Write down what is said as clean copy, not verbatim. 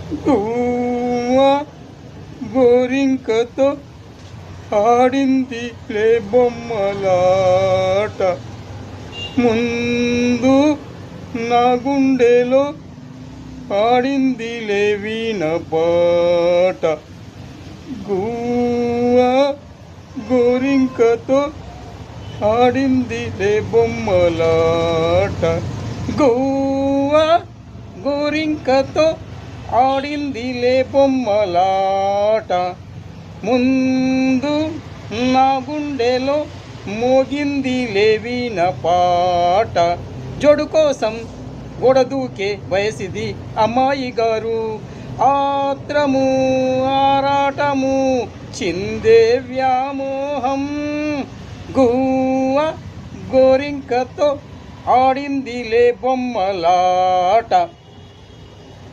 గువ్వ గోరింకతో ఆడిందిలే బొమ్మలాట, ముందు నా గుండెలో ఆడిందిలే వీణ పాట. గువ్వ గోరింకతో ఆడిందిలే బొమ్మలాట, గువ్వ గోరింకతో ఆడిందిలే బొమ్మలాట, ముందు నా గుండెలో మోగిందిలే వీణ పాట. జోడు కోసం గొడదూకే వయసిది అమ్మాయి గారు, ఆత్రము ఆరాటము చిందే వ్యామోహం. గువ్వ గోరింకతో ఆడిందిలే బొమ్మలాట.